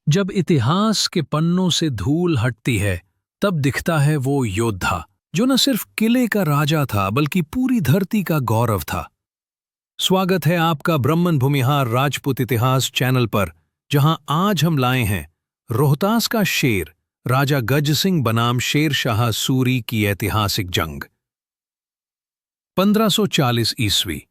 जब इतिहास के पन्नों से धूल हटती है, तब दिखता है वो योद्धा जो न सिर्फ किले का राजा था बल्कि पूरी धरती का गौरव था। स्वागत है आपका ब्रह्मन भूमिहार राजपूत इतिहास चैनल पर, जहां आज हम लाए हैं रोहतास का शेर राजा गज सिंह बनाम शेर शाह सूरी की ऐतिहासिक जंग। 1540 ईस्वी।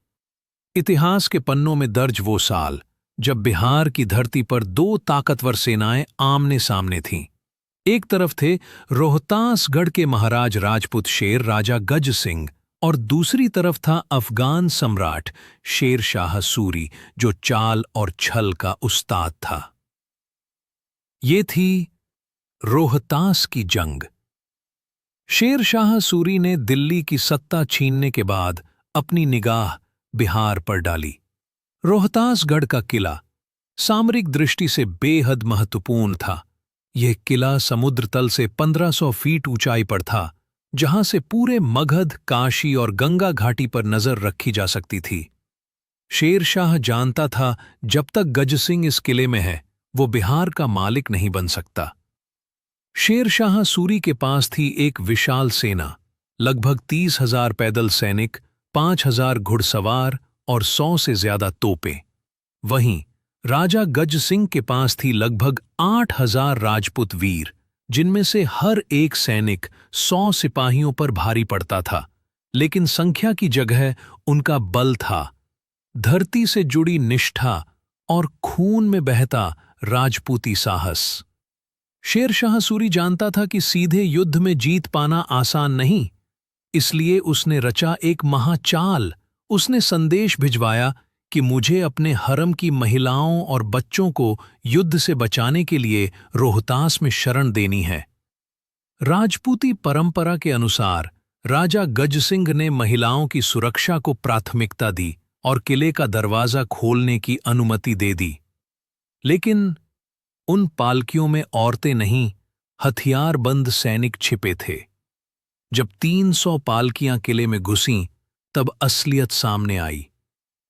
इतिहास के पन्नों में दर्ज वो साल जब बिहार की धरती पर दो ताकतवर सेनाएं आमने सामने थीं। एक तरफ थे रोहतासगढ़ के महाराज राजपूत शेर राजा गज सिंह और दूसरी तरफ था अफगान सम्राट शेर शाह सूरी, जो चाल और छल का उस्ताद था। ये थी रोहतास की जंग। शेर शाह सूरी ने दिल्ली की सत्ता छीनने के बाद अपनी निगाह बिहार पर डाली। रोहतासगढ़ का किला सामरिक दृष्टि से बेहद महत्वपूर्ण था। यह किला समुद्र तल से 1500 फीट ऊंचाई पर था, जहां से पूरे मगध, काशी और गंगा घाटी पर नजर रखी जा सकती थी। शेर शाह जानता था, जब तक गज सिंह इस किले में है, वो बिहार का मालिक नहीं बन सकता। शेर शाह सूरी के पास थी एक विशाल सेना, लगभग 30,000 पैदल सैनिक, 5,000 घुड़सवार और 100 से ज्यादा तोपें। वहीं राजा गज सिंह के पास थी लगभग 8,000 राजपूत वीर, जिनमें से हर एक सैनिक 100 सिपाहियों पर भारी पड़ता था। लेकिन संख्या की जगह उनका बल था, धरती से जुड़ी निष्ठा और खून में बहता राजपूती साहस। शेर शाह सूरी जानता था कि सीधे युद्ध में जीत पाना आसान नहीं, इसलिए उसने रचा एक महाचाल। उसने संदेश भिजवाया कि मुझे अपने हरम की महिलाओं और बच्चों को युद्ध से बचाने के लिए रोहतास में शरण देनी है। राजपूती परंपरा के अनुसार राजा गज सिंह ने महिलाओं की सुरक्षा को प्राथमिकता दी और किले का दरवाजा खोलने की अनुमति दे दी। लेकिन उन पालकियों में औरतें नहीं, हथियारबंद सैनिक छिपे थे। जब 300 पालकियां किले में घुसीं, तब असलियत सामने आई,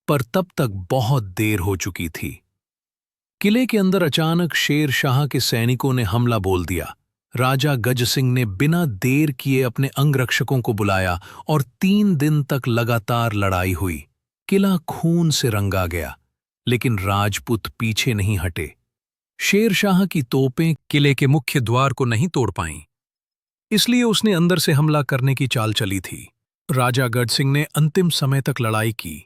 पर तब तक बहुत देर हो चुकी थी। किले के अंदर अचानक शेर शाह के सैनिकों ने हमला बोल दिया। राजा गज सिंह ने बिना देर किए अपने अंगरक्षकों को बुलाया और 3 दिन तक लगातार लड़ाई हुई। किला खून से रंगा गया, लेकिन राजपूत पीछे नहीं हटे। शेर शाह की तोपें किले के मुख्य द्वार को नहीं तोड़ पाईं, इसलिए उसने अंदर से हमला करने की चाल चली थी। राजा गज सिंह ने अंतिम समय तक लड़ाई की।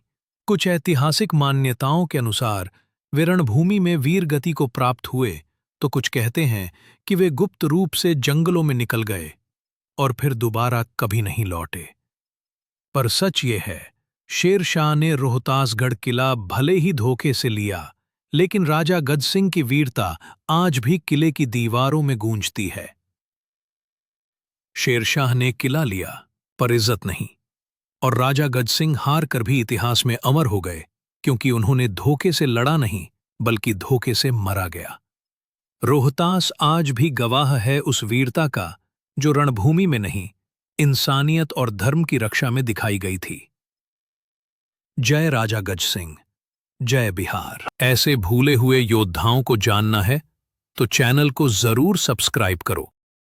कुछ ऐतिहासिक मान्यताओं के अनुसार वे रणभूमि में वीर गति को प्राप्त हुए, तो कुछ कहते हैं कि वे गुप्त रूप से जंगलों में निकल गए और फिर दोबारा कभी नहीं लौटे। पर सच ये है, शेर शाह ने रोहतासगढ़ किला भले ही धोखे से लिया, लेकिन राजा गज सिंह की वीरता आज भी किले की दीवारों में गूंजती है। शेर शाह ने किला लिया, पर इज्जत नहीं, और राजा गज सिंह हार कर भी इतिहास में अमर हो गए, क्योंकि उन्होंने धोखे से लड़ा नहीं, बल्कि धोखे से मरा गया। रोहतास आज भी गवाह है उस वीरता का जो रणभूमि में नहीं, इंसानियत और धर्म की रक्षा में दिखाई गई थी। जय राजा गज सिंह, जय बिहार। ऐसे भूले हुए योद्धाओं को जानना है तो चैनल को जरूर सब्सक्राइब करो।